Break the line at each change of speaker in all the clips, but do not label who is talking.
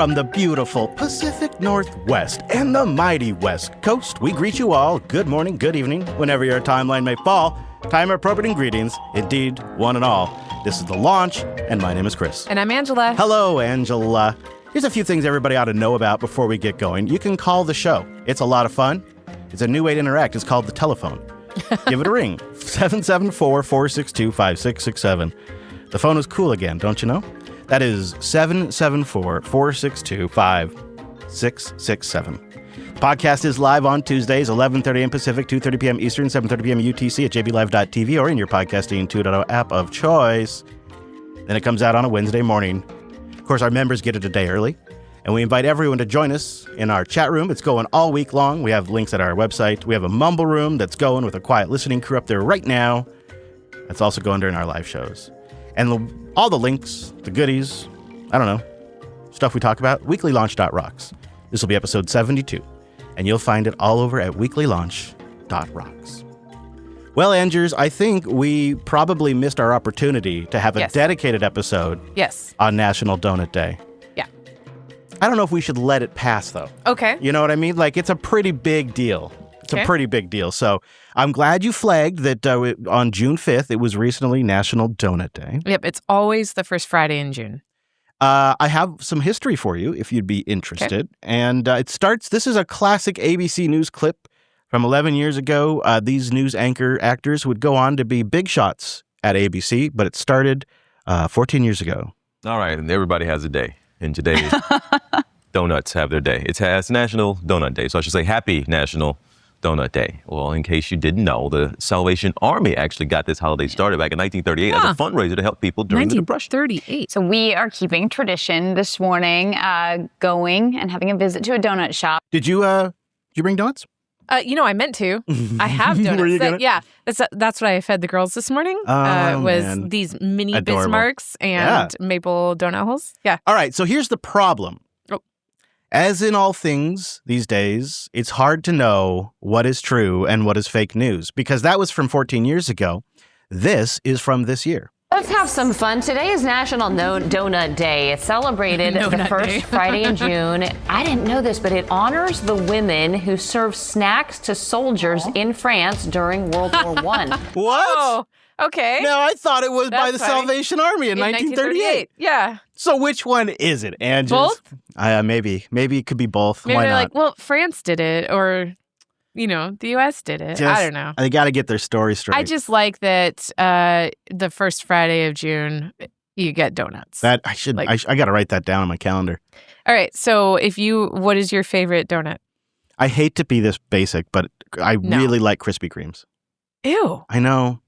From the beautiful Pacific Northwest and the mighty West Coast, we greet you all good morning, good evening, whenever your timeline may fall. Time-appropriate greetings, indeed, one and all. This is The Launch, and my name is Chris.
And I'm Angela.
Hello, Angela. Here's a few things everybody ought to know about before we get going. You can call the show. It's a lot of fun. It's a new way to interact. It's called the telephone. Give it a ring. 774-462-5667. The phone is cool again, don't you know? That is 774-462-5667. The podcast is live on Tuesdays, 11:30 a.m. Pacific, 2:30 p.m. Eastern, 7:30 p.m. UTC at jblive.tv or in your podcasting 2.0 app of choice. Then it comes out on a Wednesday morning. Of course, our members get it a day early, and we invite everyone to join us in our chat room. It's going all week long. We have links at our website. We have a mumble room that's going with a quiet listening crew up there right now. That's also going during our live shows. And all the links, the goodies, I don't know, stuff we talk about, weeklylaunch.rocks. This will be episode 72, and you'll find it all over at weeklylaunch.rocks. Well, Angers, I think we probably missed our opportunity to have a dedicated episode on National Donut Day.
Yeah.
I don't know if we should let it pass, though.
Okay.
You know what I mean? Like, it's a pretty big deal. It's a pretty big deal. So I'm glad you flagged that on June 5th, it was recently National Donut Day.
Yep, it's always the first Friday in June.
I have some history for you if you'd be interested. Okay. And it starts, this is a classic ABC News clip from 11 years ago. These news actors would go on to be big shots at ABC, but it started 14 years ago.
All right, and everybody has a day. And today, donuts have their day. It's National Donut Day. So I should say Happy National Donut Day. Well, in case you didn't know, the Salvation Army actually got this holiday started back in 1938 as a fundraiser to help people during the Depression.
1938.
So we are keeping tradition this morning, going and having a visit to a donut shop.
Did you bring donuts?
I meant to. I have donuts.
Were you gonna?
That's what I fed the girls this morning.
Man.
These mini
Adorable.
Bismarcks and maple donut holes. Yeah.
All right, so here's the problem. As in all things these days, it's hard to know what is true and what is fake news, because that was from 14 years ago. This is from this year.
Let's have some fun. Today is National Donut Day. It's celebrated the first Friday in June. I didn't know this, but it honors the women who served snacks to soldiers in France during World War I.
What?
Oh, okay.
No, I thought it was by the
funny.
Salvation Army in 1938.
Yeah.
So which one is it, Angela?
Both?
Maybe it could be both.
Maybe
Why
they're
not?
like, well, France did it, or, the U.S. did it. I don't know.
They got to get their story straight.
I just like that the first Friday of June, you get donuts.
I got to write that down on my calendar.
All right. So what is your favorite donut?
I hate to be this basic, but I really like Krispy Kremes.
Ew.
I know.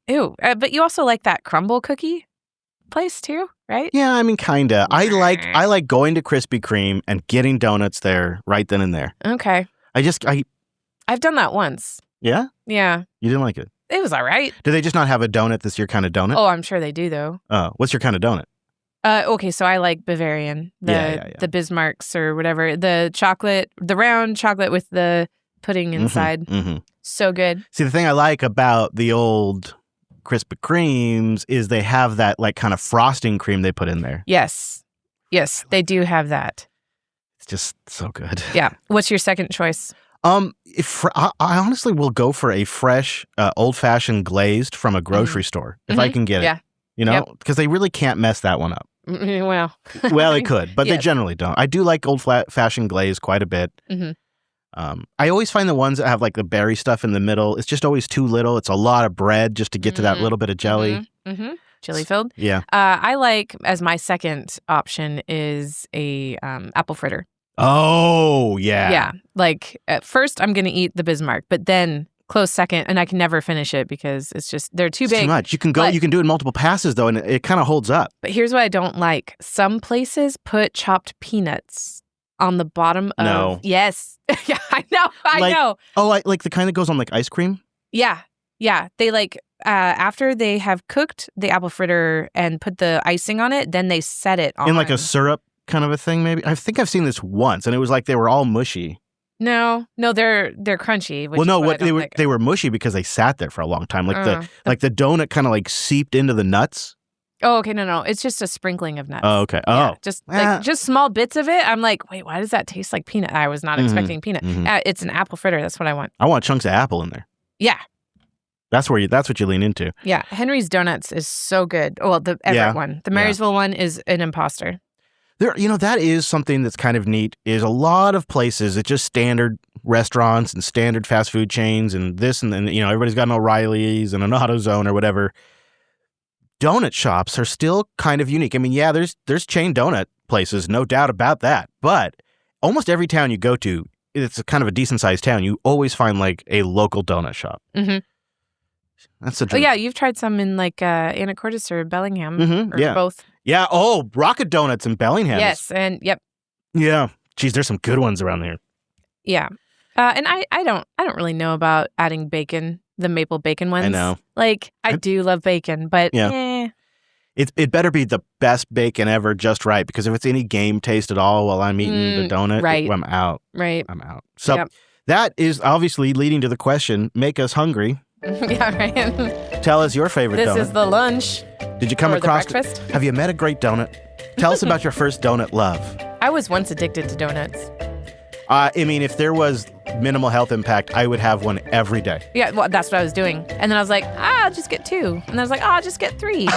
Ew. But you also like that crumble cookie place too, right?
Yeah, I mean, kind of. I like going to Krispy Kreme and getting donuts there right then and there.
Okay.
I've
done that once.
Yeah?
Yeah.
You didn't like it?
It was all right.
Do they just not have a donut that's your kind of donut?
Oh, I'm sure they do, though.
Oh, what's your kind of donut?
Okay, so I like Bavarian, the Bismarcks or whatever. The round chocolate with the pudding inside.
Mm-hmm.
So good.
See, the thing I like about the old Krispy Kremes is they have that like kind of frosting cream they put in there.
Yes, they do have that.
It's just so good.
Yeah. What's your second choice?
I honestly will go for a fresh, old-fashioned glazed from a grocery store if I can get it.
Yeah.
Because they really can't mess that one up.
Well,
they could, but they generally don't. I do like old-fashioned glaze quite a bit.
Mm-hmm.
I always find the ones that have like the berry stuff in the middle, it's just always too little. It's a lot of bread just to get to that little bit of jelly.
Mm-hmm. Jelly filled.
Yeah.
I like, as my second option, is a apple fritter.
Oh, yeah.
Yeah. Like at first I'm going to eat the Bismarck, but then close second, and I can never finish it because it's just, they're too big.
Too much. You can do it in multiple passes though, and it kind of holds up.
But here's what I don't like. Some places put chopped peanuts on the bottom of.
No.
Yes. Yeah, I know.
Oh, like the kind that goes on like ice cream?
Yeah. Yeah. They after they have cooked the apple fritter and put the icing on it, then they set it on.
In like a syrup kind of a thing, maybe? I think I've seen this once, and it was like they were all mushy.
No, they're crunchy.
Well, no, they were mushy because they sat there for a long time. Like the donut kind of like seeped into the nuts.
Oh, okay. No. It's just a sprinkling of nuts.
Oh, okay.
Yeah, just small bits of it. I'm like, wait, why does that taste like peanut? I was not expecting peanut. It's an apple fritter. That's what I want.
I want chunks of apple in there.
Yeah.
That's what you lean into.
Yeah. Henry's Donuts is so good. Well, the Everett one. The Marysville one is an imposter.
That is something that's kind of neat, is a lot of places, it's just standard restaurants and standard fast food chains and this and then, everybody's got an O'Reilly's and an AutoZone or whatever. Donut shops are still kind of unique. I mean, yeah, there's chain donut places, no doubt about that. But almost every town you go to, it's a kind of a decent sized town, you always find like a local donut shop.
Mm-hmm.
That's a dream.
Oh, yeah, you've tried some in like Anacortes or Bellingham or both.
Yeah. Oh, Rocket Donuts in Bellingham.
Yes, and yep.
Yeah. Geez, there's some good ones around there.
Yeah. And I don't really know about adding bacon, the maple bacon ones.
I know.
Like, I do love bacon, but
It better be the best bacon ever, just right, because if it's any game taste at all while I'm eating the donut,
right.
I'm out.
Right.
I'm out. So that is obviously leading to the question, make us hungry.
Yeah, right.
Tell us your favorite donut.
This is the lunch.
Did you come across
the breakfast?
Have you met a great donut? Tell us about your first donut love.
I was once addicted to donuts.
I mean, if there was minimal health impact, I would have one every day.
Yeah, well, that's what I was doing. And then I was like, I'll just get 2. And I was like, I'll just get 3.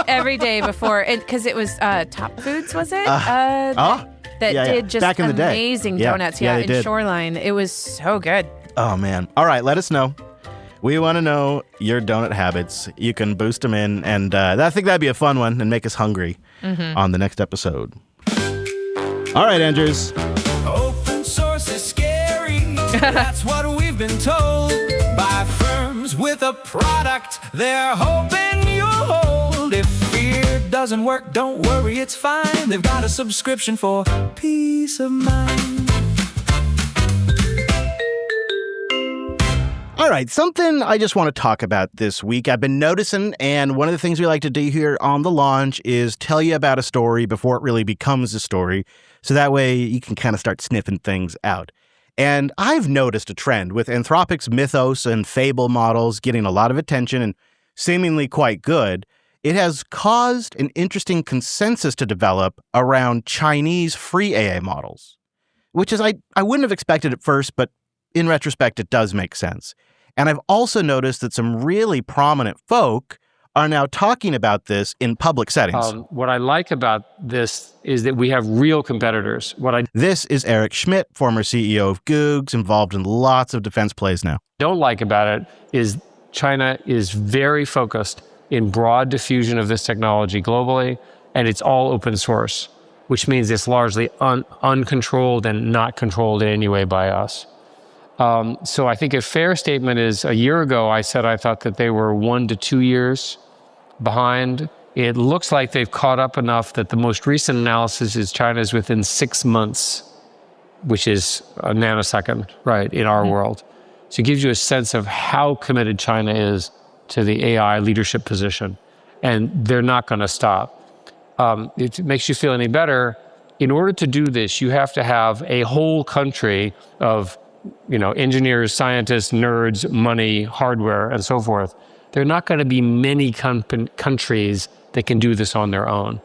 Every day before. Because it was Top Foods, was it? That did just
back in the day.
Amazing donuts. Yeah, in
did.
Shoreline. It was so good.
Oh, man. All right, let us know. We want to know your donut habits. You can boost them in, and I think that'd be a fun one and make us hungry on the next episode. All right, Andrews.
Open source is scary. That's what we've been told by firms with a product they're hoping you'll hold. If fear doesn't work, don't worry, it's fine. They've got a subscription for peace of mind.
All right, something I just want to talk about this week. I've been noticing, and one of the things we like to do here on The Launch is tell you about a story before it really becomes a story, so that way you can kind of start sniffing things out. And I've noticed a trend with Anthropic's Mythos and Fable models getting a lot of attention and seemingly quite good. It has caused an interesting consensus to develop around Chinese free AI models, which is I wouldn't have expected at first, but in retrospect, it does make sense. And I've also noticed that some really prominent folk are now talking about this in public settings.
What I like about this is that we have real competitors.
This is Eric Schmidt, former CEO of Googs, involved in lots of defense plays now.
Don't like about it is China is very focused in broad diffusion of this technology globally, and it's all open source, which means it's largely uncontrolled and not controlled in any way by us. So I think a fair statement is a year ago, I said I thought that they were 1 to 2 years behind. It looks like they've caught up enough that the most recent analysis is China's within 6 months, which is a nanosecond, right, in our world. So it gives you a sense of how committed China is to the AI leadership position. And they're not going to stop. If it makes you feel any better, in order to do this, you have to have a whole country of engineers, scientists, nerds, money, hardware, and so forth. There are not going to be many countries that can do this on their own.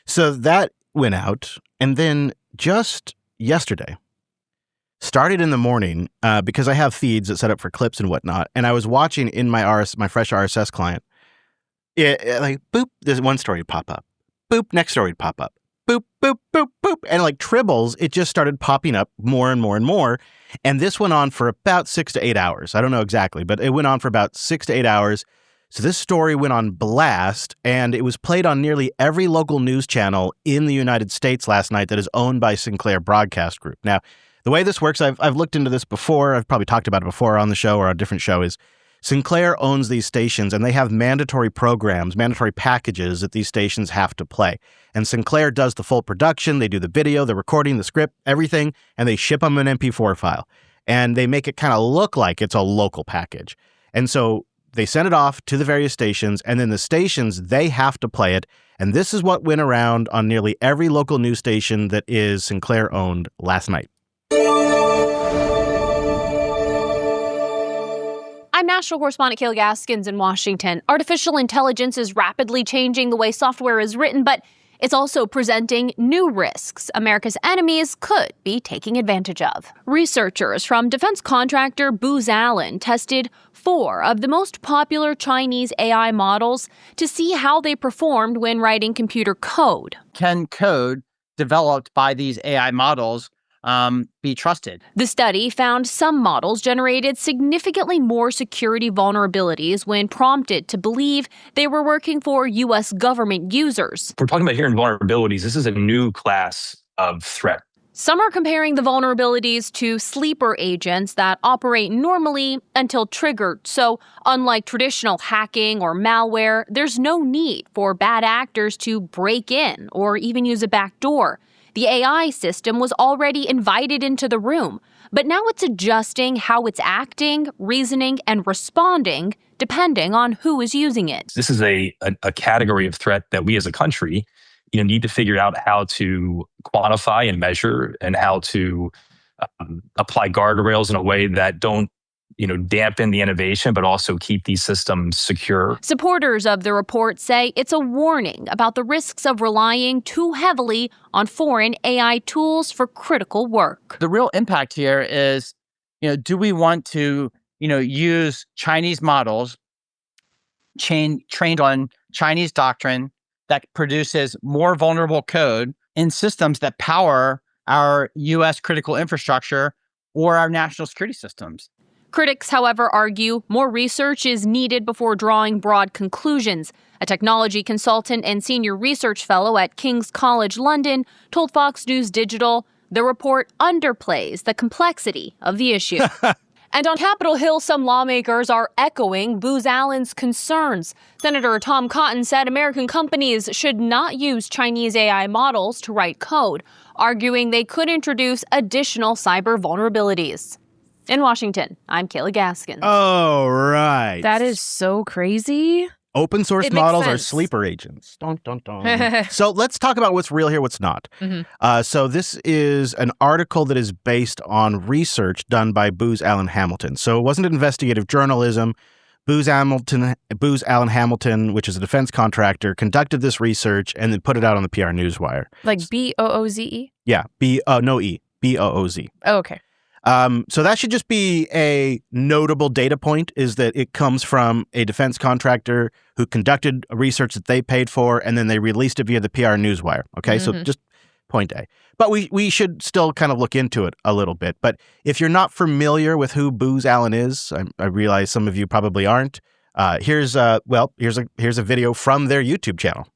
So that went out, and then just yesterday, started in the morning, because I have feeds that set up for clips and whatnot, and I was watching in my fresh RSS client, like, boop, there's one story would pop up. Boop, next story would pop up. Boop, boop, boop, boop. And like tribbles, it just started popping up more and more and more. And this went on for about 6 to 8 hours. I don't know exactly, but it went on for about 6 to 8 hours. So this story went on blast, and it was played on nearly every local news channel in the United States last night that is owned by Sinclair Broadcast Group. Now, the way this works, I've looked into this before. I've probably talked about it before on the show or on a different show, is Sinclair owns these stations, and they have mandatory programs, mandatory packages that these stations have to play. And Sinclair does the full production. They do the video, the recording, the script, everything, and they ship them an MP4 file. And they make it kind of look like it's a local package. And so they send it off to the various stations, and then the stations, they have to play it. And this is what went around on nearly every local news station that is Sinclair-owned last night.
I'm
national correspondent Kayla Gaskins in Washington. Artificial intelligence is rapidly changing the way software is written, but it's also presenting new risks America's enemies could be taking advantage of. Researchers from defense contractor Booz Allen tested 4 of the most popular Chinese AI models to see how they performed when writing computer code.
Can code developed by these AI models be trusted?
The study found some models generated significantly more security vulnerabilities when prompted to believe they were working for U.S. government users.
If we're talking about here in vulnerabilities, this is a new class of threat.
Some are comparing the vulnerabilities to sleeper agents that operate normally until triggered. So, unlike traditional hacking or malware, there's no need for bad actors to break in or even use a backdoor. The AI system was already invited into the room, but now it's adjusting how it's acting, reasoning, and responding depending on who is using it.
This is a category of threat that we as a country need to figure out how to quantify and measure and how to apply guardrails in a way that don't dampen the innovation, but also keep these systems secure.
Supporters of the report say it's a warning about the risks of relying too heavily on foreign AI tools for critical work.
The real impact here is, do we want to, use Chinese models trained on Chinese doctrine that produces more vulnerable code in systems that power our U.S. critical infrastructure or our national security systems?
Critics, however, argue more research is needed before drawing broad conclusions. A technology consultant and senior research fellow at King's College London told Fox News Digital the report underplays the complexity of the issue. And on Capitol Hill, some lawmakers are echoing Booz Allen's concerns. Senator Tom Cotton said American companies should not use Chinese AI models to write code, arguing they could introduce additional cyber vulnerabilities. In Washington, I'm Kayla Gaskins.
Oh, right.
That is so crazy.
Open source
It
models
makes
are
sense.
sleeper agents. Dun, dun, dun. So let's talk about what's real here, what's not.
Mm-hmm.
So this is an article that is based on research done by Booz Allen Hamilton. So it wasn't investigative journalism. Booz Allen Hamilton, which is a defense contractor, conducted this research and then put it out on the PR Newswire.
Like B-O-O-Z-E?
Yeah, no E, B-O-O-Z.
Oh, okay.
So that should just be a notable data point, is that it comes from a defense contractor who conducted a research that they paid for, and then they released it via the PR Newswire. Okay, so just point A. But we should still kind of look into it a little bit. But if you're not familiar with who Booz Allen is, I realize some of you probably aren't. Here's a video from their YouTube channel.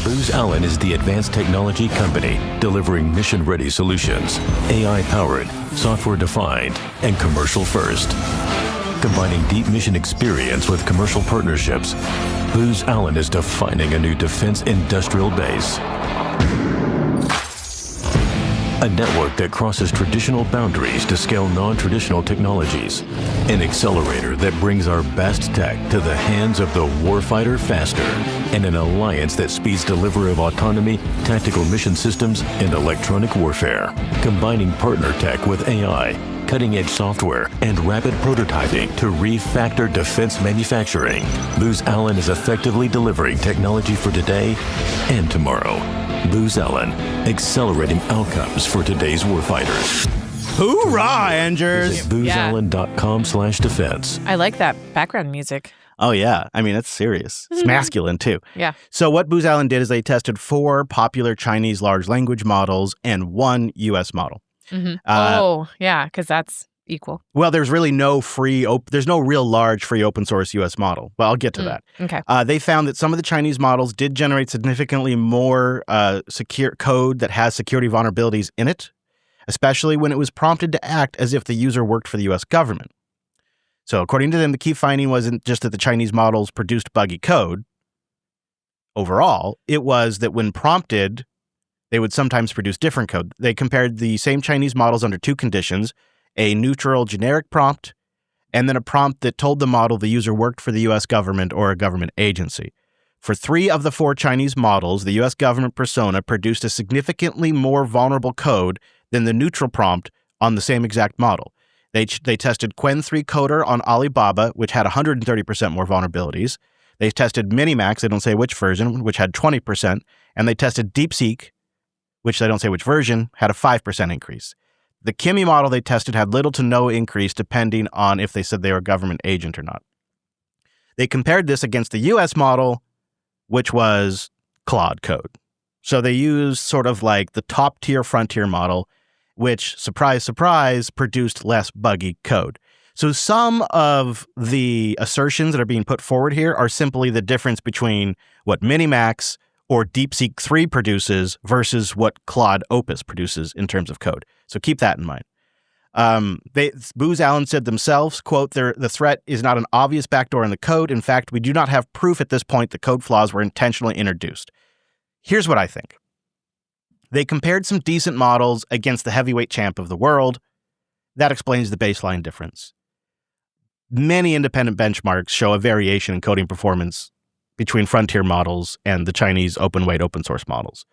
Booz Allen is the advanced technology company delivering mission-ready solutions, AI-powered, software-defined, and commercial-first. Combining deep mission experience with commercial partnerships, Booz Allen is defining a new defense industrial base. A network that crosses traditional boundaries to scale non-traditional technologies. An accelerator that brings our best tech to the hands of the warfighter faster. And an alliance that speeds delivery of autonomy, tactical mission systems, and electronic warfare. Combining partner tech with AI, cutting-edge software, and rapid prototyping to refactor defense manufacturing. Booz Allen is effectively delivering technology for today and tomorrow. Booz Allen, accelerating outcomes for today's warfighters.
Hoorah, Angers!
Visit boozallen.com/defense.
I like that background music.
Oh, yeah. I mean, it's serious. It's masculine, too.
Yeah.
So what Booz Allen did is they tested 4 popular Chinese large language models and 1 U.S. model.
Yeah, because that's equal.
Well, there's really no there's no real large free open source U.S. model. Well, I'll get to that.
Okay.
They found that some of the Chinese models did generate significantly more secure code that has security vulnerabilities in it, especially when it was prompted to act as if the user worked for the U.S. government. So according to them, the key finding wasn't just that the Chinese models produced buggy code. Overall, it was that when prompted, they would sometimes produce different code. They compared the same Chinese models under 2 conditions, a neutral generic prompt, and then a prompt that told the model the user worked for the U.S. government or a government agency. For 3 of the 4 Chinese models, the U.S. government persona produced a significantly more vulnerable code than the neutral prompt on the same exact model. They tested Qwen 3 Coder on Alibaba, which had 130% more vulnerabilities. They tested Minimax, they don't say which version, which had 20%. And they tested DeepSeek, which they don't say which version, had a 5% increase. The Kimi model they tested had little to no increase depending on if they said they were a government agent or not. They compared this against the US model, which was Claude Code. So they used sort of like the top tier frontier model, which, surprise, surprise, produced less buggy code. So some of the assertions that are being put forward here are simply the difference between what Minimax or DeepSeek 3 produces versus what Claude Opus produces in terms of code. So keep that in mind. Booz Allen said themselves, quote, the threat is not an obvious backdoor in the code. In fact, we do not have proof at this point that code flaws were intentionally introduced. Here's what I think. They compared some decent models against the heavyweight champ of the world. That explains the baseline difference. Many independent benchmarks show a variation in coding performance between frontier models and the Chinese open-weight open source models.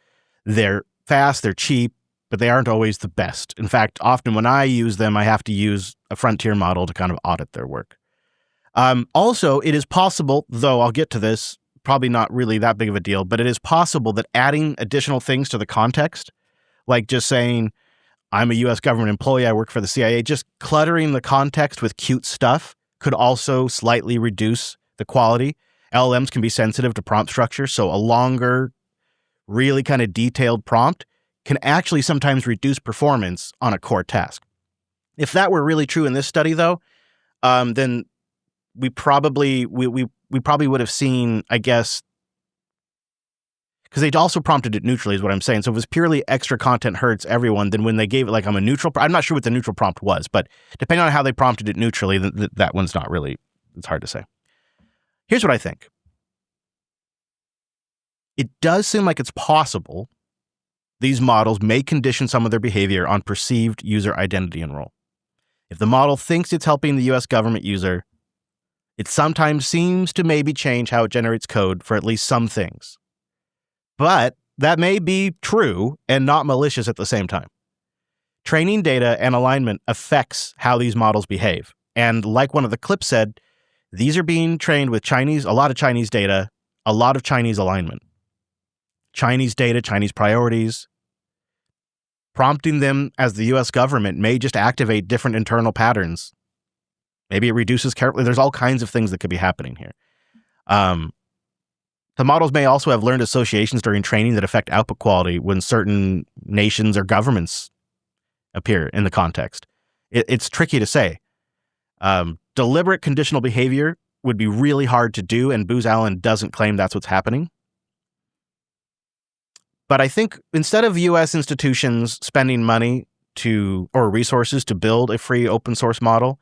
They're fast, they're cheap, but they aren't always the best. In fact, often when I use them, I have to use a frontier model to kind of audit their work. Also, it is possible, though I'll get to this, probably not really that big of a deal, but it is possible that adding additional things to the context, like just saying, I'm a US government employee, I work for the CIA, just cluttering the context with cute stuff could also slightly reduce the quality. LLMs can be sensitive to prompt structure, so a longer, really kind of detailed prompt can actually sometimes reduce performance on a core task. If that were really true in this study, though, then we probably would have seen, I guess, because they also prompted it neutrally is what I'm saying. So if it was purely extra content hurts everyone, then when they gave it like I'm a neutral, I'm not sure what the neutral prompt was, but depending on how they prompted it neutrally, that one's not really, it's hard to say. Here's what I think. It does seem like it's possible these models may condition some of their behavior on perceived user identity and role. If the model thinks it's helping the US government user, it sometimes seems to maybe change how it generates code for at least some things. But that may be true and not malicious at the same time. Training data and alignment affects how these models behave. And like one of the clips said, these are being trained with a lot of Chinese data, a lot of Chinese alignment. Chinese data, Chinese priorities. Prompting them as the US government may just activate different internal patterns. Maybe it reduces carefully. There's all kinds of things that could be happening here. The models may also have learned associations during training that affect output quality when certain nations or governments appear in the context. It's tricky to say. Deliberate conditional behavior would be really hard to do, and Booz Allen doesn't claim that's what's happening. But I think instead of U.S. institutions spending money or resources to build a free open source model,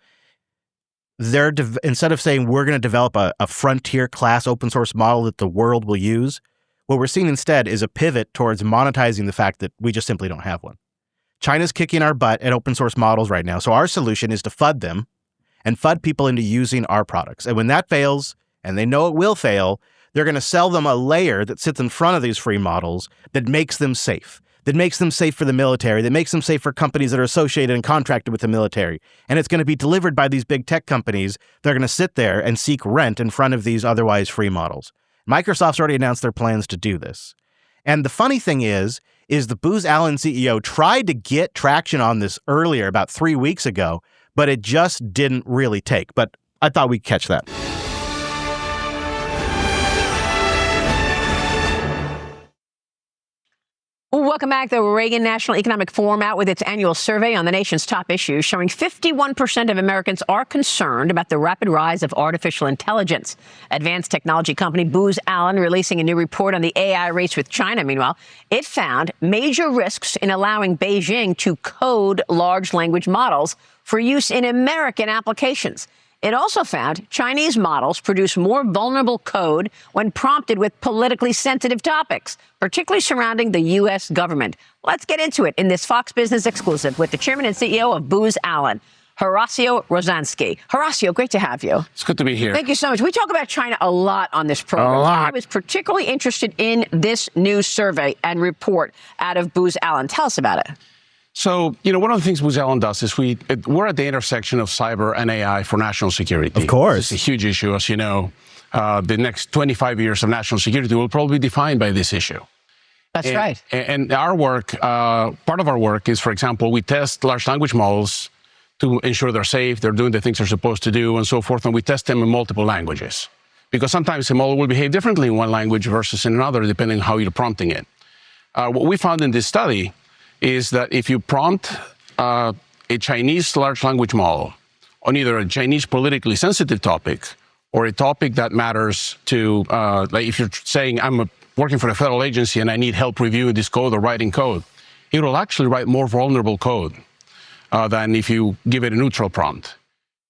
instead of saying we're going to develop a frontier class open source model that the world will use, what we're seeing instead is a pivot towards monetizing the fact that we just simply don't have one. China's kicking our butt at open source models right now, so our solution is to FUD them and FUD people into using our products. And when that fails, and they know it will fail, they're going to sell them a layer that sits in front of these free models that makes them safe, that makes them safe for the military, that makes them safe for companies that are associated and contracted with the military. And it's going to be delivered by these big tech companies. They're going to sit there and seek rent in front of these otherwise free models. Microsoft's already announced their plans to do this. And the funny thing is the Booz Allen CEO tried to get traction on this earlier, about 3 weeks ago, but it just didn't really take. But I thought we'd catch that.
Welcome back. The Reagan National Economic Forum out with its annual survey on the nation's top issues, showing 51% of Americans are concerned about the rapid rise of artificial intelligence. Advanced technology company Booz Allen releasing a new report on the AI race with China. Meanwhile, it found major risks in allowing Beijing to code large language models for use in American applications. It also found Chinese models produce more vulnerable code when prompted with politically sensitive topics, particularly surrounding the U.S. government. Let's get into it in this Fox Business exclusive with the chairman and CEO of Booz Allen, Horacio Rozanski. Horacio, great to have you.
It's good to be here.
Thank you so much. We talk about China a lot on this program.
A lot.
I was particularly interested in this new survey and report out of Booz Allen. Tell us about it.
So, one of the things Booz Allen does is we're at the intersection of cyber and AI for national security.
Of course.
It's a huge issue, as you know. The next 25 years of national security will probably be defined by this issue.
That's right.
And our work, part of our work is, for example, we test large language models to ensure they're safe, they're doing the things they're supposed to do, and so forth. And we test them in multiple languages. Because sometimes a model will behave differently in one language versus in another, depending on how you're prompting it. What we found in this study is that if you prompt a Chinese large language model on either a Chinese politically sensitive topic or a topic that matters to, like if you're saying, I'm working for a federal agency and I need help reviewing this code or writing code, it will actually write more vulnerable code than if you give it a neutral prompt.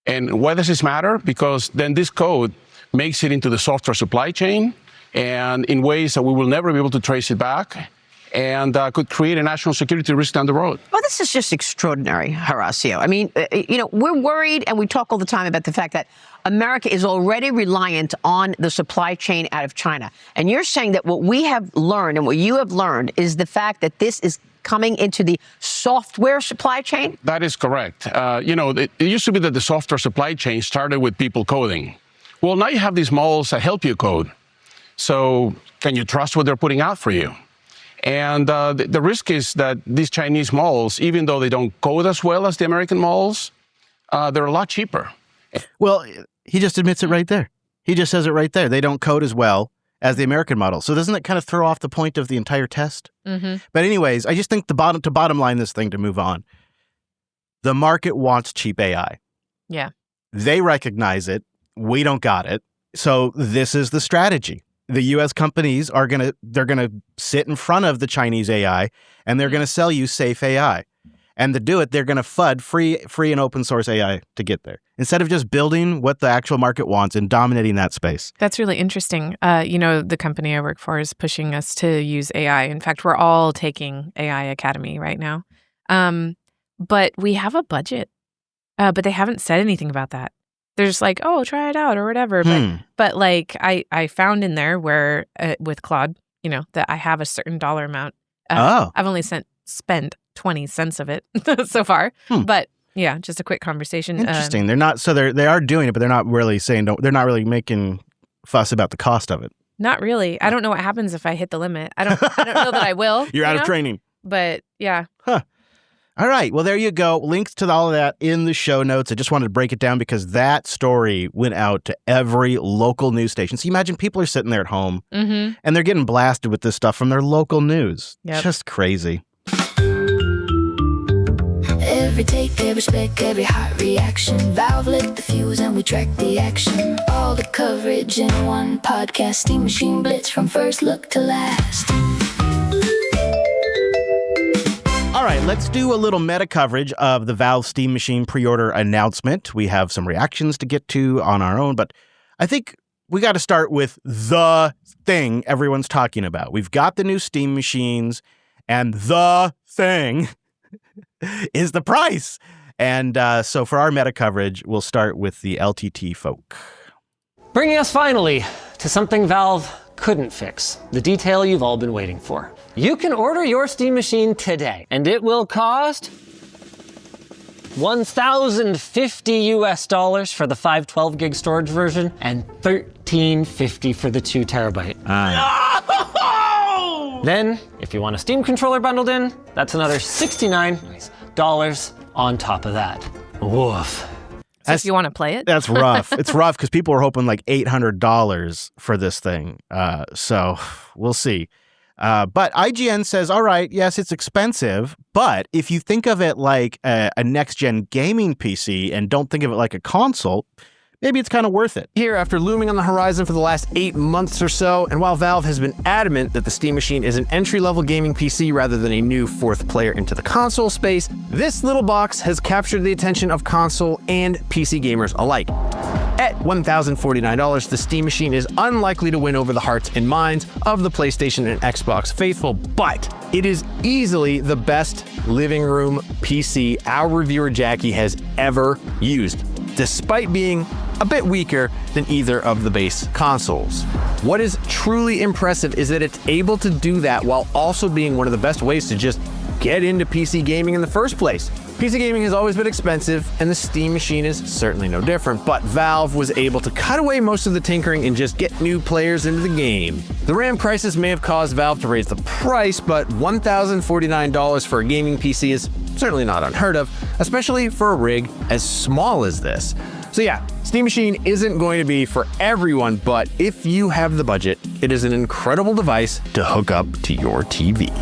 And why does this matter? Because then this code makes it into the software supply chain and in ways that we will never be able to trace it back, and could create a national security risk down the road.
Well, this is just extraordinary, Horacio. I mean, we're worried, and we talk all the time about the fact that America is already reliant on the supply chain out of China. And you're saying that what we have learned and what you have learned is the fact that this is coming into the software supply chain?
That is correct. It used to be that the software supply chain started with people coding. Well, now you have these models that help you code. So can you trust what they're putting out for you? And the risk is that these Chinese models, even though they don't code as well as the American models, they're a lot cheaper.
Well, he just admits it right there. He just says it right there. They don't code as well as the American model. So doesn't that kind of throw off the point of the entire test?
Mm-hmm.
But anyways, I just think to bottom line this thing to move on. The market wants cheap AI.
Yeah.
They recognize it. We don't got it. So this is the strategy. The U.S. companies they're gonna sit in front of the Chinese AI and they're gonna sell you safe AI. And to do it, they're gonna FUD free and open source AI to get there, instead of just building what the actual market wants and dominating that space.
That's really interesting. The company I work for is pushing us to use AI. In fact, we're all taking AI Academy right now. But we have a budget, but they haven't said anything about that. They're just like, oh, try it out or whatever. But like I found in there where with Claude, that I have a certain dollar amount. I've only spent 20 cents of it so far. But yeah, just a quick conversation.
Interesting. They are doing it, but they're not really saying, they're not really making fuss about the cost of it.
Not really. I don't know what happens if I hit the limit. I don't know that I will.
You're out of training.
But yeah.
Huh. All right. Well, there you go. Links to all of that in the show notes. I just wanted to break it down because that story went out to every local news station. So you imagine people are sitting there at home and they're getting blasted with this stuff from their local news. Yep. Just crazy.
Every take, every spec, every hot reaction. Valve lit the fuse and we track the action. All the coverage in one podcast. Steam Machine Blitz from first look to last.
All right, let's do a little meta coverage of the Valve Steam Machine pre-order announcement. We have some reactions to get to on our own, but I think we got to start with the thing everyone's talking about. We've got the new Steam machines, and the thing is the price. And so for our meta coverage, we'll start with the LTT folk.
Bringing us finally to something Valve couldn't fix, the detail you've all been waiting for. You can order your Steam Machine today, and it will cost $1,050 for the 512 gig storage version and $1,350 for the 2 terabyte. Then, if you want a Steam controller bundled in, that's another $69 on top of that. Woof.
So if you want to play it?
That's rough. It's rough because people are hoping like $800 for this thing. So we'll see. But IGN says, all right, yes, it's expensive, but if you think of it like a next-gen gaming PC and don't think of it like a console, maybe it's kind of worth it.
Here, after looming on the horizon for the last 8 months or so, and while Valve has been adamant that the Steam Machine is an entry-level gaming PC rather than a new fourth player into the console space, this little box has captured the attention of console and PC gamers alike. At $1,049, the Steam Machine is unlikely to win over the hearts and minds of the PlayStation and Xbox faithful, but it is easily the best living room PC our reviewer Jackie has ever used. Despite being a bit weaker than either of the base consoles. What is truly impressive is that it's able to do that while also being one of the best ways to just get into PC gaming in the first place. PC gaming has always been expensive, and the Steam machine is certainly no different, but Valve was able to cut away most of the tinkering and just get new players into the game. The RAM crisis may have caused Valve to raise the price, but $1,049 for a gaming PC is certainly not unheard of, especially for a rig as small as this. So yeah, Steam Machine isn't going to be for everyone, but if you have the budget, it is an incredible device to hook up to your TV.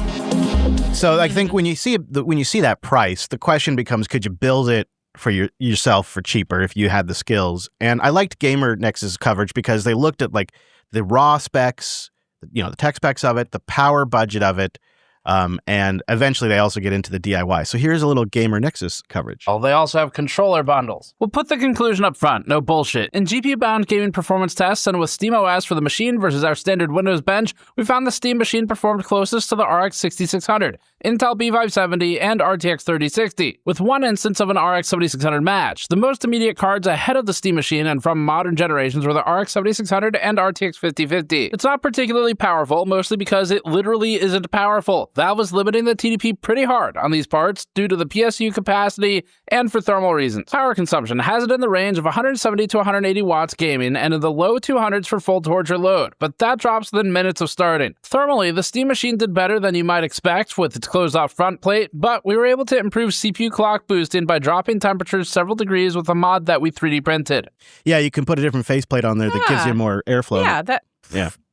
So I think when you see that price, the question becomes, could you build it for yourself for cheaper if you had the skills? And I liked Gamer Nexus coverage because they looked at like the raw specs, the tech specs of it, the power budget of it, and eventually they also get into the DIY. So here's a little Gamer Nexus coverage.
Oh, they also have controller bundles. We'll put the conclusion up front, no bullshit. In GPU-bound gaming performance tests and with SteamOS for the machine versus our standard Windows bench, we found the Steam machine performed closest to the RX 6600, Intel B570, and RTX 3060, with one instance of an RX 7600 match. The most immediate cards ahead of the Steam machine and from modern generations were the RX 7600 and RTX 5050. It's not particularly powerful, mostly because it literally isn't powerful. Valve is limiting the TDP pretty hard on these parts due to the PSU capacity and for thermal reasons. Power consumption has it in the range of 170 to 180 watts gaming and in the low 200s for full torch or load, but that drops within minutes of starting. Thermally, the Steam machine did better than you might expect with its closed-off front plate, but we were able to improve CPU clock boosting by dropping temperatures several degrees with a mod that we 3D printed.
Yeah, you can put a different faceplate on there that gives you more airflow.
Yeah, that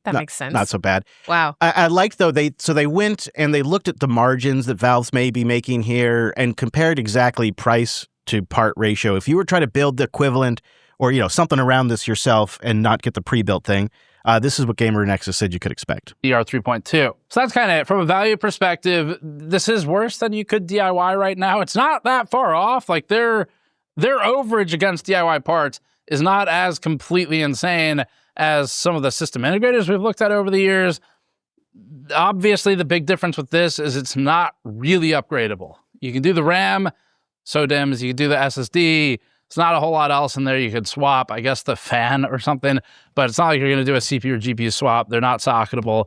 Not-
makes sense.
Not so bad.
Wow.
I liked, though, they went and they looked at the margins that Valve's may be making here and compared exactly price to part ratio. If you were trying to build the equivalent or, something around this yourself and not get the pre-built thing, this is what Gamer Nexus said you could expect.
DR 3.2. So that's kind of it. From a value perspective, this is worse than you could DIY right now. It's not that far off. Like their overage against DIY parts is not as completely insane as some of the system integrators we've looked at over the years. Obviously, the big difference with this is it's not really upgradable. You can do the RAM, SODIMMs, you can do the SSD. It's not a whole lot else in there. You could swap, I guess, the fan or something, but it's not like you're going to do a CPU or GPU swap. They're not socketable.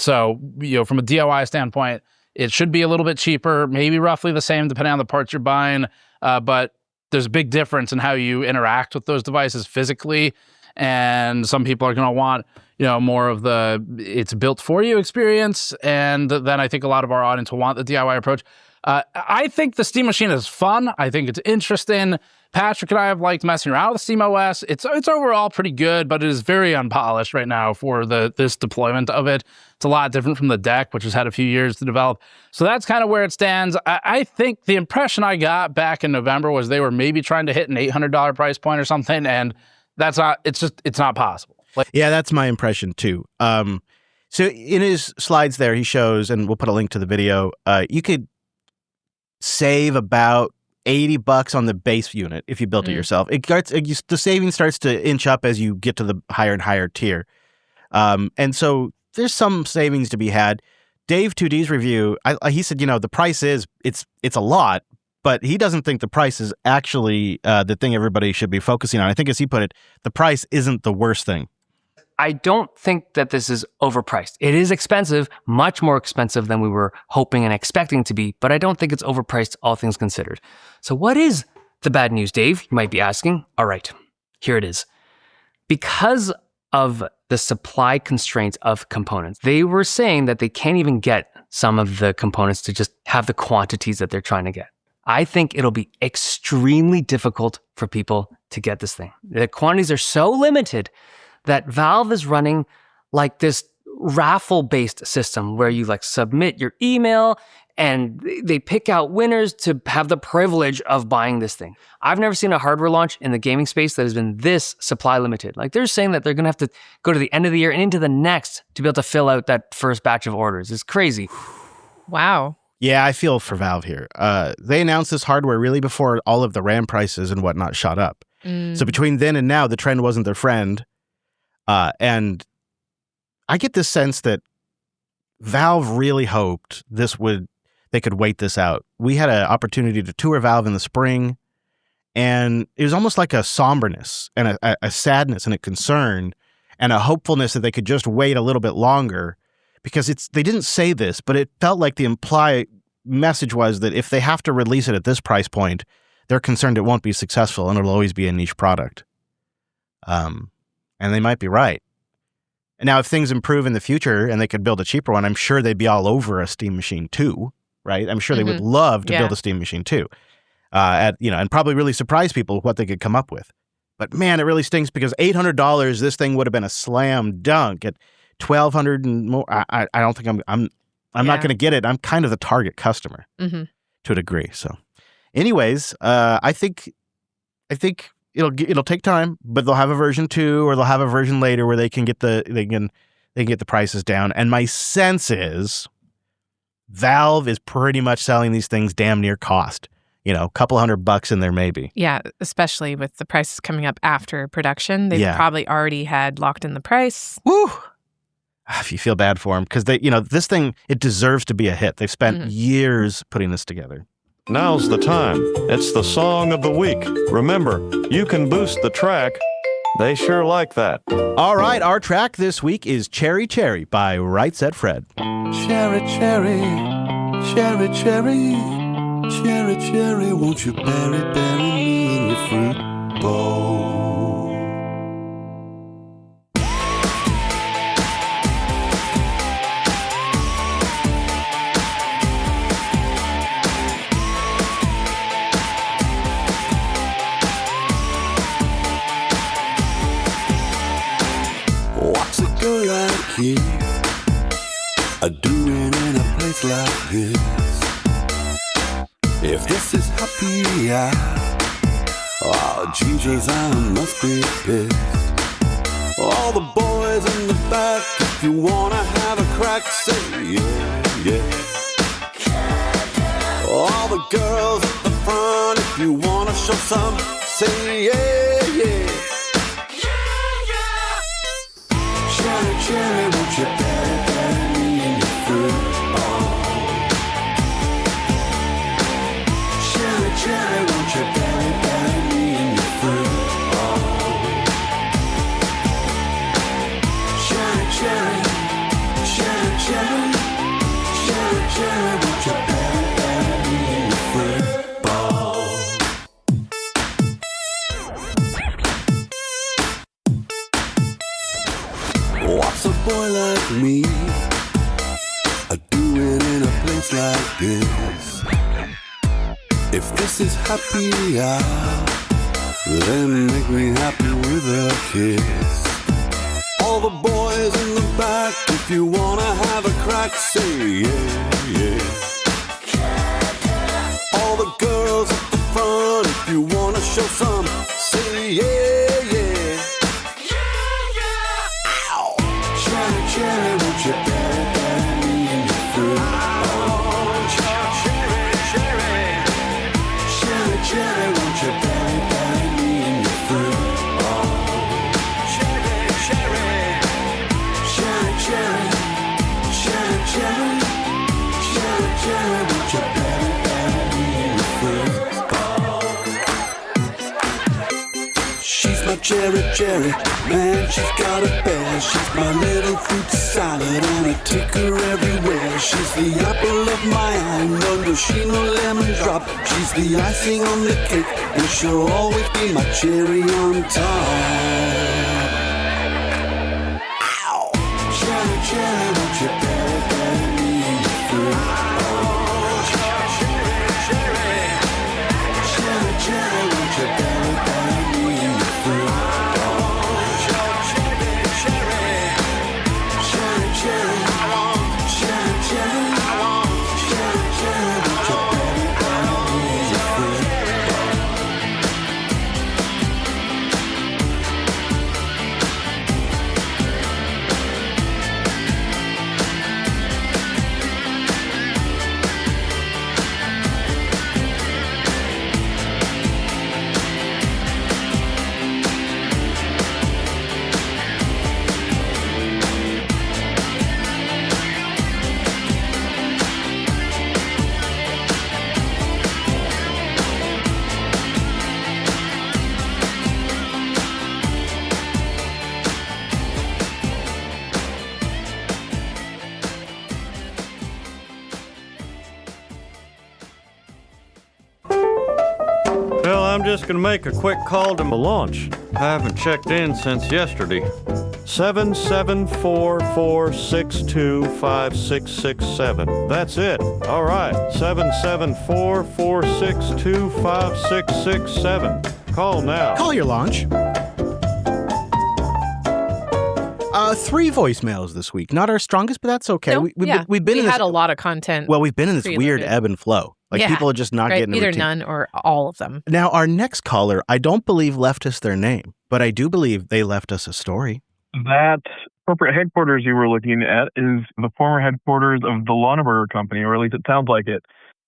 So, from a DIY standpoint, it should be a little bit cheaper, maybe roughly the same depending on the parts you're buying. But there's a big difference in how you interact with those devices physically. And some people are going to want, more of the it's built for you experience. And then I think a lot of our audience will want the DIY approach. I think the Steam machine is fun. I think it's interesting. Patrick and I have liked messing around with SteamOS. It's overall pretty good, but it is very unpolished right now for this deployment of it. It's a lot different from the deck, which has had a few years to develop. So that's kind of where it stands. I think the impression I got back in November was they were maybe trying to hit an $800 price point or something, and it's not possible.
Yeah, that's my impression too. So in his slides there, he shows, and we'll put a link to the video, you could save about $80 on the base unit if you built it yourself. The saving starts to inch up as you get to the higher and higher tier. And so there's some savings to be had. Dave 2D's review, he said, the price it's a lot, but he doesn't think the price is actually the thing everybody should be focusing on. I think, as he put it, the price isn't the worst thing.
I don't think that this is overpriced. It is expensive, much more expensive than we were hoping and expecting to be, but I don't think it's overpriced, all things considered. So what is the bad news, Dave? You might be asking. All right, here it is. Because of the supply constraints of components, they were saying that they can't even get some of the components to just have the quantities that they're trying to get. I think it'll be extremely difficult for people to get this thing. The quantities are so limited that Valve is running like this raffle-based system where you submit your email and they pick out winners to have the privilege of buying this thing. I've never seen a hardware launch in the gaming space that has been this supply limited. They're saying that they're going to have to go to the end of the year and into the next to be able to fill out that first batch of orders. It's crazy.
Wow.
Yeah, I feel for Valve here. They announced this hardware really before all of the RAM prices and whatnot shot up. So between then and now, the trend wasn't their friend. And I get this sense that Valve really hoped they could wait this out. We had an opportunity to tour Valve in the spring, And it was almost like a somberness and a sadness and a concern and a hopefulness that they could just wait a little bit longer, because they didn't say this, but it felt like the implied message was that if they have to release it at this price point, they're concerned it won't be successful and it'll always be a niche product. And they might be right. And now if things improve in the future and they could build a cheaper one, I'm sure they'd be all over a Steam Machine 2, right? I'm sure they would love to build a Steam Machine 2. And probably really surprise people with what they could come up with. But man, it really stinks because $800, this thing would have been a slam dunk. At $1,200 and more, I don't think I'm not going to get it. I'm kind of the target customer to a degree. So, anyways, I think it'll take time, but they'll have a version 2 or they'll have a version later where they can get the prices down. And my sense is Valve is pretty much selling these things damn near cost. A couple $100 in there maybe. Yeah,
especially with the prices coming up after production. They've probably already had locked in the price.
Woo! If you feel bad for them, because this thing, it deserves to be a hit. They've spent years putting this together.
Now's the time. It's the song of the week. Remember, you can boost the track. They sure like that.
All right, our track this week is Cherry Cherry by Right Said Fred.
Cherry, cherry, cherry, cherry, cherry, cherry, won't you bury me in your fruit bowl? What's a girl like you doing in a place like this? If this is happy hour, oh Jesus, I must be pissed. All the boys in the back, if you wanna have a crack, say yeah, yeah. All the girls at the front, if you wanna show some, say yeah, yeah. Cherry, cherry, won't you bury me in your fruit bowl? Cherry, cherry, won't you bury me in your fruit bowl? Cherry, cherry, cherry, cherry, cherry, cherry, won't you bury me in your fruit bowl? What's a boy like me doing in a place like this? If this is happy hour, then make me happy with a kiss. All the boys in the back, if you wanna have a crack, say yeah, yeah. All the girls at the front, if you wanna show some, say yeah, yeah. Cherry, cherry, won't you bury me in your fruit bowl? Cherry, cherry, cherry, cherry, won't you bury me in your fruit bowl? Cherry, cherry, cherry, cherry, cherry, cherry, cherry, cherry, won't you bury me in your fruit bowl? She's my cherry, cherry, man, she's got a bear. She's my little fruit salad and I take her everywhere. She's the apple of my eye, no machine, no lemon drop. She's the icing on the cake and she'll always be my cherry on top. Ow! Cherry, cherry, won't you bury me in your fruit bowl? Cherry, cherry, cherry, cherry, won't you bury me in your fruit bowl? Cherry, cherry, cherry, cherry, cherry, cherry, cherry, cherry, won't you bury me in your fruit bowl?
I'm just going to make a quick call to my launch. I haven't checked in since yesterday. 774462567. That's it. All right. 774462567. Call now.
Call your launch. 3 voicemails this week. Not our strongest, but that's okay.
No,
We've been in
had
this,
a lot of content.
Well, we've been in this
preloaded.
weird ebb and flow. Like people are just not getting a
either
routine.
none or all of them.
Now, our next caller, I don't believe left us their name, but I do believe they left us a story.
That corporate headquarters you were looking at is the former headquarters of the Lonneberger Company, or at least it sounds like it.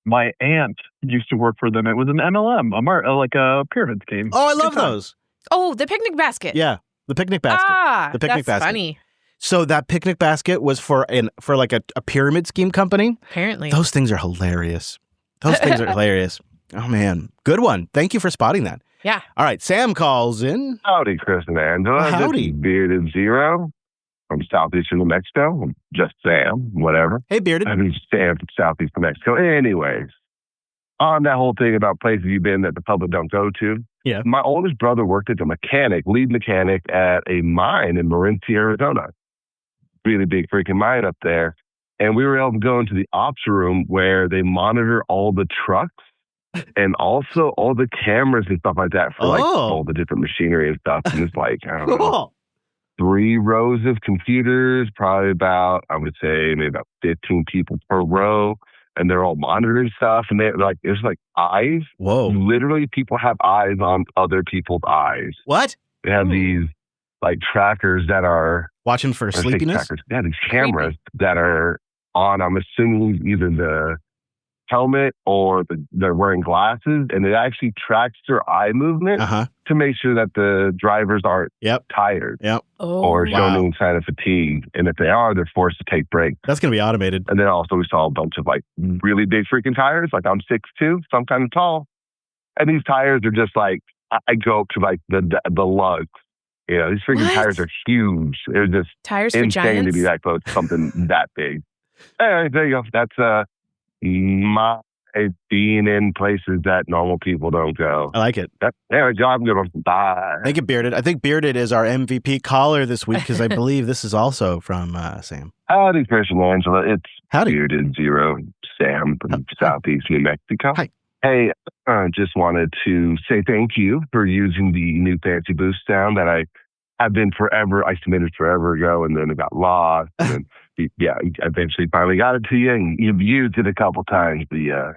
My aunt used to work for them. It was an MLM, like a pyramid scheme.
Oh, I love those.
Oh, the picnic basket.
Yeah, the picnic basket.
Ah,
the picnic
that's
basket.
funny.
So that picnic basket was for like a pyramid scheme company.
Apparently.
Those things are hilarious. Those things are hilarious. Oh, man. Good one. Thank you for spotting that.
Yeah.
All right. Sam calls in.
Howdy, Chris and Angela.
Howdy.
This is Bearded Zero from southeastern New Mexico. I'm just Sam, whatever.
Hey, Bearded.
I'm Sam from southeast New Mexico. Anyways, on that whole thing about places you've been that the public don't go to.
Yeah.
My oldest brother worked as a lead mechanic at a mine in Morenci, Arizona. Really big freaking mine up there. And we were able to go into the ops room where they monitor all the trucks and also all the cameras and stuff like that for all the different machinery and stuff. And it's like, I don't know, 3 rows of computers, probably about, I would say maybe about 15 people per row. And they're all monitoring stuff. And they're like, there's like eyes.
Whoa.
Literally people have eyes on other people's eyes.
What?
They have these like trackers that are
watching for sleepiness.
Yeah, these cameras that are on, I'm assuming either the helmet or they're wearing glasses, and it actually tracks their eye movement to make sure that the drivers aren't tired or showing any sign of fatigue. And if they are, they're forced to take breaks.
That's going to be automated.
And then also we saw a bunch of like really big freaking tires. Like I'm 6'2", so I'm kind of tall. And these tires are just like, I go up to like the lugs. You know, these freaking tires are huge. They're just
tires for
insane
giants?
to be that close to something that big. Anyway, there you go. That's my being in places that normal people don't go.
I like it.
Anyway, John, I'm going to bye.
Thank you, Bearded. I think Bearded is our MVP caller this week because I believe this is also from Sam.
Howdy, Chris and Angela. It's
Howdy.
Bearded Zero Sam from Southeast New Mexico.
Hi.
Hey, just wanted to say thank you for using the new fancy boost sound that I have been forever. I submitted forever ago, and then it got lost. And then, eventually finally got it to you, and you've used it a couple times. The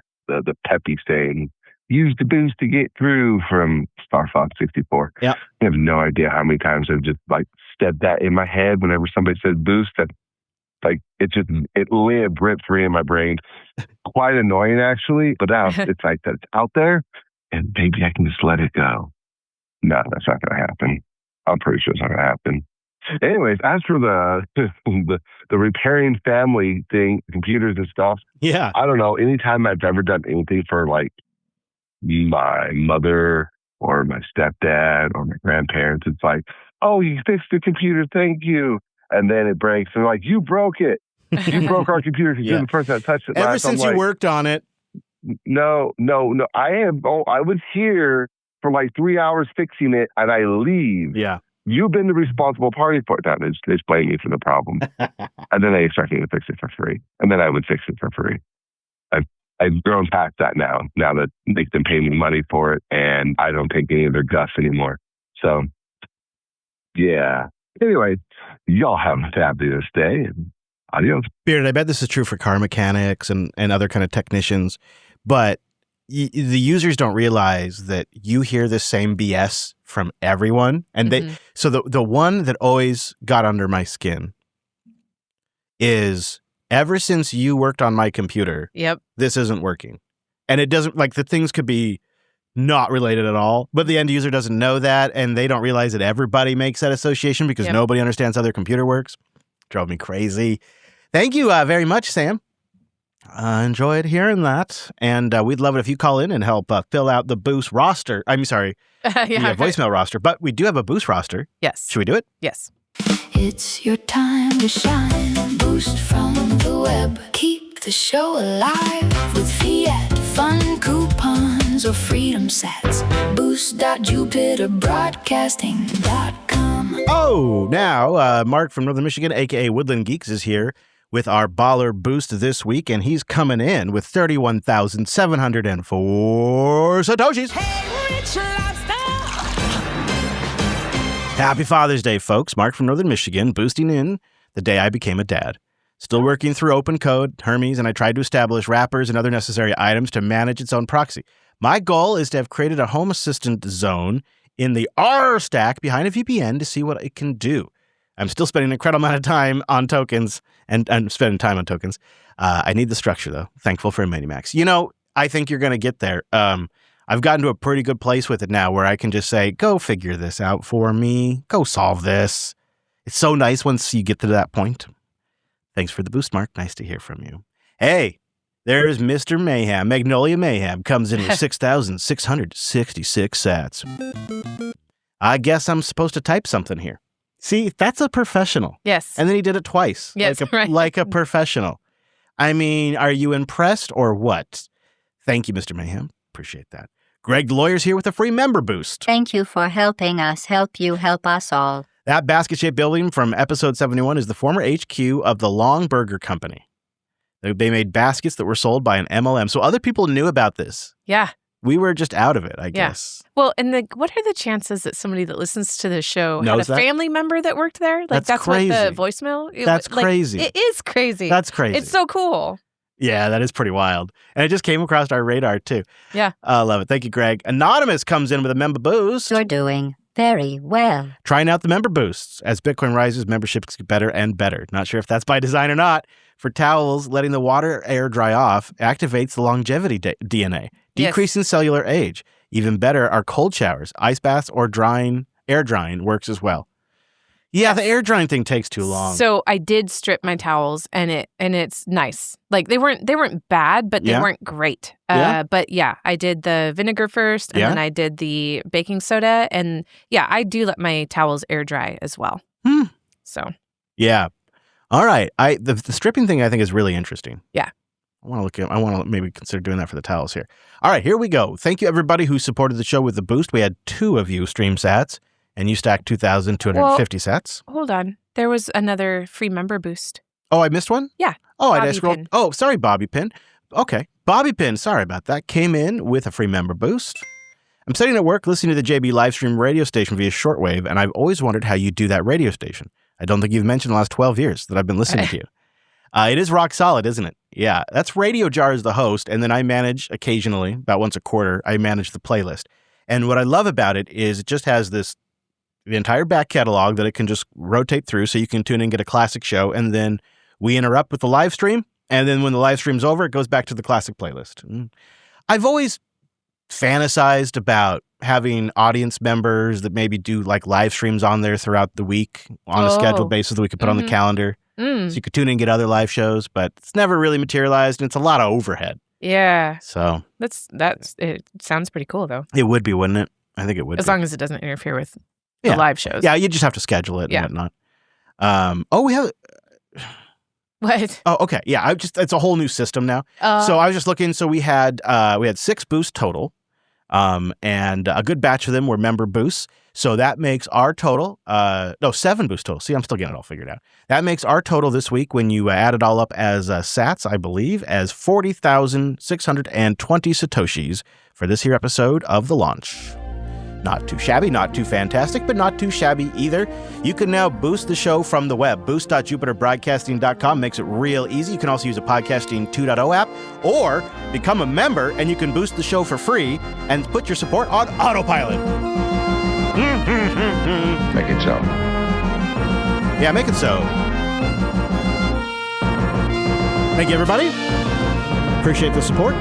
peppy saying, "Use the boost to get through" from Star Fox 64.
Yeah,
I have no idea how many times I've just like said that in my head whenever somebody says boost. That like it lived rent free in my brain. Quite annoying actually, but now it's like that it's out there, and maybe I can just let it go. No, that's not going to happen. I'm pretty sure it's not going to happen. Anyways, as for the repairing family thing, computers and stuff.
Yeah,
I don't know. Anytime I've ever done anything for like my mother or my stepdad or my grandparents, it's like, oh, you fixed the computer, thank you. And then it breaks, and like, you broke it. You broke our computer because you're the person that touched it last.
Ever since you worked on it.
No. I was here for like 3 hours fixing it, and I leave.
Yeah.
You've been the responsible party for it. Now they blame me for the problem. And then they expect me to fix it for free. And then I would fix it for free. I've grown past that now that they can pay me money for it, and I don't take any of their guff anymore. So, yeah. Anyway, y'all have a fabulous day. Adios.
Bearded, I bet this is true for car mechanics and other kind of technicians, but the users don't realize that you hear the same BS from everyone. And so the one that always got under my skin is, ever since you worked on my computer, this isn't working. And it doesn't, like, the things could be not related at all, but the end user doesn't know that, and they don't realize that everybody makes that association because nobody understands how their computer works. Drove me crazy. Thank you very much, Sam. I enjoyed hearing that, and we'd love it if you call in and help fill out the Boost roster. I'm sorry, the voicemail roster, but we do have a Boost roster.
Yes.
Should we do it?
Yes.
It's your time to shine. Boost from the web. Keep the show alive with Fiat, fun coupons, or freedom sats. Boost boost.jupiterbroadcasting.com.
Oh, now Mark from Northern Michigan, a.k.a. Woodland Geeks, is here with our baller boost this week, and he's coming in with 31,704 Satoshis.
Hey, Rich Lobster!
Happy Father's Day, folks. Mark from Northern Michigan, boosting in the day I became a dad. Still working through Open Code, Hermes, and I tried to establish wrappers and other necessary items to manage its own proxy. My goal is to have created a Home Assistant zone in the R stack behind a VPN to see what it can do. I'm still spending an incredible amount of time on tokens, and I'm spending time on tokens. I need the structure, though. Thankful for Minimax. You know, I think you're going to get there. I've gotten to a pretty good place with it now where I can just say, go figure this out for me. Go solve this. It's so nice once you get to that point. Thanks for the boost, Mark. Nice to hear from you. Hey, there's Mr. Mayhem. Magnolia Mayhem comes in with 6,666 sats. I guess I'm supposed to type something here. See, that's a professional.
Yes.
And then he did it twice.
Yes,
like
right.
Like a professional. I mean, are you impressed or what? Thank you, Mr. Mayhem. Appreciate that. Greg the Lawyer's here with a free member boost.
Thank you for helping us help you help us all.
That basket-shaped building from episode 71 is the former HQ of the Long Burger Company. They made baskets that were sold by an MLM. So other people knew about this.
Yeah.
We were just out of it, I
Yeah.
guess.
Well, and what are the chances that somebody that listens to the show
Knows
had a
that?
family member that worked there? Like
That's
what the
crazy.
voicemail?
That's crazy.
It is crazy.
That's crazy.
It's so cool.
Yeah, that is pretty wild. And it just came across our radar, too.
Yeah.
I love it. Thank you, Greg. Anonymous comes in with a member boost.
You're doing very well.
Trying out the member boosts. As Bitcoin rises, memberships get better and better. Not sure if that's by design or not. For towels, letting the water air dry off activates the longevity DNA, decreasing cellular age. Even better are cold showers, ice baths, or air drying works as well. Yeah, the air drying thing takes too long.
So I did strip my towels, and it's nice. Like they weren't bad, but they
Yeah.
weren't great.
Yeah.
But yeah, I did the vinegar first, and
Yeah.
then I did the baking soda, and yeah, I do let my towels air dry as well. So
Yeah. All right. The stripping thing I think is really interesting.
yeah.
I want to maybe consider doing that for the towels here. All right, here we go. Thank you, everybody who supported the show with the boost. We had 2 of you stream sats, and you stacked 2,250 sats.
Hold on, there was another free member boost.
Oh, I missed one?
Yeah.
Oh, I
Bobby
didn't scroll.
Pin.
Oh, sorry, Bobby Pin. Okay. Bobby Pin, sorry about that. Came in with a free member boost. I'm sitting at work listening to the JB live stream radio station via shortwave, and I've always wondered how you do that radio station. I don't think you've mentioned the last 12 years that I've been listening to you. It is rock solid, isn't it? Yeah, that's Radio Jar as the host, and then I manage occasionally, about once a quarter, I manage the playlist. And what I love about it is it just has the entire back catalog that it can just rotate through, so you can tune in and get a classic show, and then we interrupt with the live stream, and then when the live stream's over, it goes back to the classic playlist. I've always fantasized about having audience members that maybe do like live streams on there throughout the week on a scheduled basis that we could put on the calendar. So you could tune in and get other live shows, but it's never really materialized, and it's a lot of overhead.
Yeah.
So
That's it sounds pretty cool though.
it would be, wouldn't it? I think it would
As
be.
long as it doesn't interfere with
Yeah.
the live shows.
Yeah, you just have to schedule it
Yeah.
and whatnot. Oh, we have...
What?
Oh, okay. Yeah, it's a whole new system now. So I was just looking. So we had 6 boosts total, and a good batch of them were member boosts. So that makes our total 7 boosts total. See, I'm still getting it all figured out. That makes our total this week, when you add it all up as sats, I believe, as 40,620 Satoshis for this here episode of The Launch. Not too shabby, not too fantastic, but not too shabby either. You can now boost the show from the web. Boost.jupiterbroadcasting.com makes it real easy. You can also use a Podcasting 2.0 app, or become a member and you can boost the show for free and put your support on autopilot.
Make it so.
Yeah, make it so. Thank you, everybody. Appreciate the support.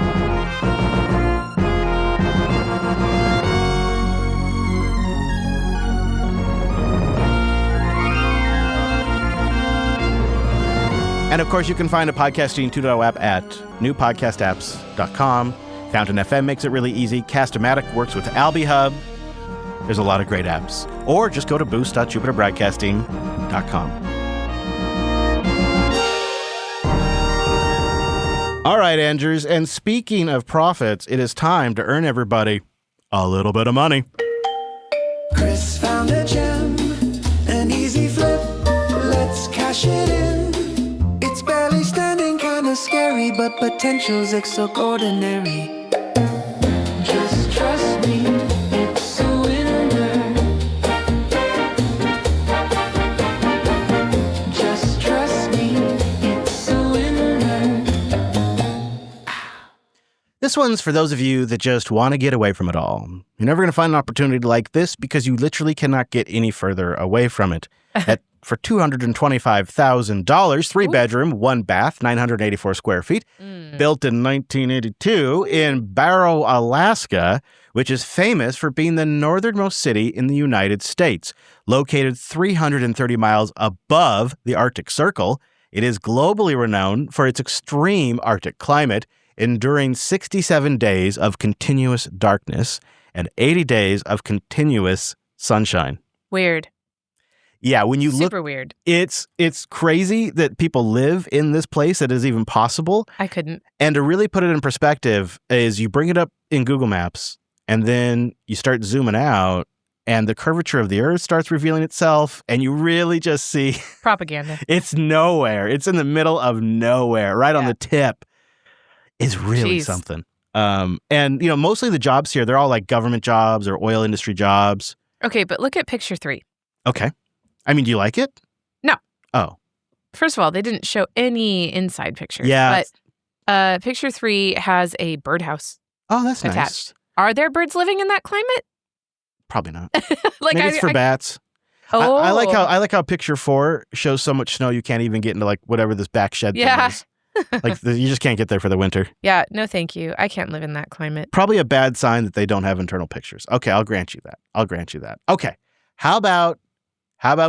And of course, you can find a Podcasting 2.0 app at newpodcastapps.com. Fountain FM makes it really easy. Cast-O-Matic works with AlbiHub. There's a lot of great apps. Or just go to boost.jupiterbroadcasting.com. All right, Andrews. And speaking of profits, it is time to earn everybody a little bit of money.
Chris found a gem, an easy flip. Let's cash it in. It's barely standing, kinda scary, but potential's extraordinary. Just trust me, it's a winner. Just trust me, it's a winner.
This one's for those of you that just want to get away from it all. You're never going to find an opportunity like this because you literally cannot get any further away from it. For $225,000, 3-bedroom, 1 bath, 984 square feet, built in 1982 in Barrow, Alaska, which is famous for being the northernmost city in the United States. Located 330 miles above the Arctic Circle, it is globally renowned for its extreme Arctic climate, enduring 67 days of continuous darkness and 80 days of continuous sunshine.
Weird.
Yeah, when you look,
Super weird.
It's crazy that people live in this place that is even possible.
I couldn't.
And to really put it in perspective is you bring it up in Google Maps and then you start zooming out and the curvature of the earth starts revealing itself and you really just see
Propaganda.
it's nowhere. It's in the middle of nowhere, right on the tip. Is really something. And, mostly the jobs here, they're all like government jobs or oil industry jobs.
Okay, but look at picture 3.
Okay. I mean, do you like it?
No.
Oh.
First of all, they didn't show any inside pictures.
Yeah.
But picture 3 has a birdhouse.
Oh, that's
attached.
nice.
Are there birds living in that climate?
Probably not.
Maybe
it's for bats.
Oh.
I like how picture 4 shows so much snow you can't even get into like whatever this back shed thing is. You just can't get there for the winter.
Yeah, no thank you. I can't live in that climate.
Probably a bad sign that they don't have internal pictures. Okay, I'll grant you that. Okay. How about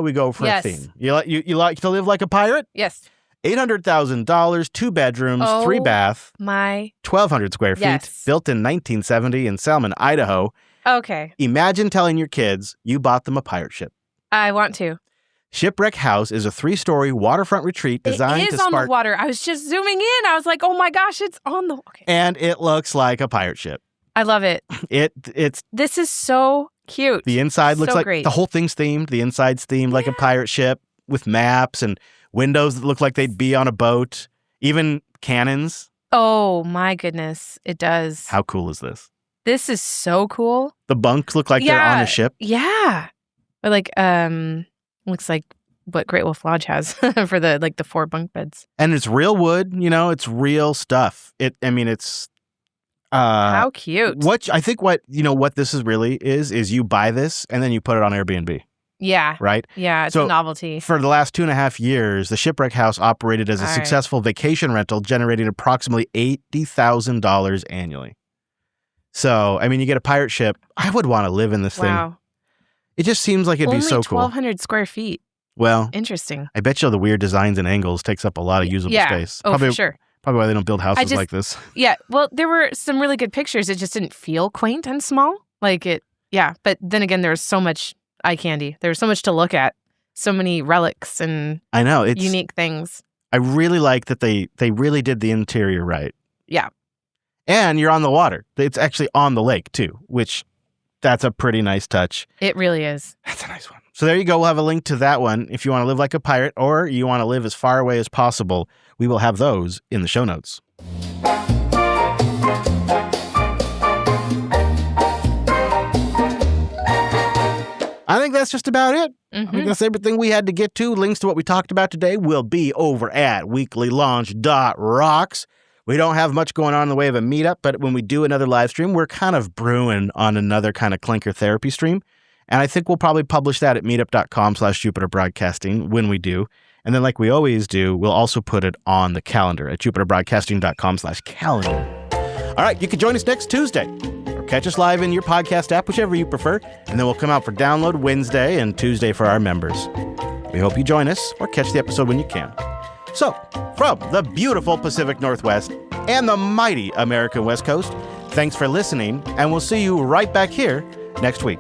we go for a theme? You like to live like a pirate?
Yes.
$800,000, 2 bedrooms, 3 bath, 1,200 square feet,
Yes.
built in 1970 in Salmon, Idaho.
Okay.
Imagine telling your kids you bought them a pirate ship.
I want to.
Shipwreck House is a 3-story waterfront retreat designed
It
to
is on
spark,
the water. I was just zooming in. I was like, oh my gosh, it's on the... Okay.
and it looks like a pirate ship.
I love it.
It's
This is so cute.
the inside looks
So
like
great.
the whole thing's themed. The inside's themed like a pirate ship with maps and windows that look like they'd be on a boat, even cannons.
Oh my goodness, it does.
How cool is this?
This is so cool.
The bunks look like they're on a ship.
Yeah. Or like, looks like what Great Wolf Lodge has for the 4 bunk beds.
And it's real wood, it's real stuff. It's
How cute.
what this is really is you buy this and then you put it on Airbnb,
Yeah.
right?
Yeah, it's
So,
a novelty.
For the last 2.5 years, the Shipwreck House operated as a
All right.
successful vacation rental, generating approximately $80,000 annually. So, you get a pirate ship. I would want to live in this thing.
Wow.
It just seems like it'd
Only
be so cool.
1,200 square feet.
Well,
Interesting.
I bet you the weird designs and angles takes up a lot of usable
Yeah.
space.
Oh, for sure.
Probably why they don't build houses
just-
like this.
Yeah. Well, there were some really good pictures. It just didn't feel quaint and small. Yeah. But then again, there was so much eye candy. There was so much to look at. So many relics and
I know. It's
unique things.
I really like that they really did the interior right.
Yeah.
And you're on the water. It's actually on the lake too, which that's a pretty nice touch.
It really is.
That's a nice one. So there you go. We'll have a link to that one. If you want to live like a pirate or you want to live as far away as possible, we will have those in the show notes. I think that's just about it. I think that's everything we had to get to. Links to what we talked about today will be over at weeklylaunch.rocks. We don't have much going on in the way of a meetup, but when we do another live stream, we're kind of brewing on another kind of Clinker therapy stream. And I think we'll probably publish that at meetup.com/Jupiter Broadcasting when we do. And then like we always do, we'll also put it on the calendar at jupiterbroadcasting.com/calendar. All right, you can join us next Tuesday or catch us live in your podcast app, whichever you prefer. And then we'll come out for download Wednesday and Tuesday for our members. We hope you join us or catch the episode when you can. So, from the beautiful Pacific Northwest and the mighty American West Coast, thanks for listening, and we'll see you right back here next week.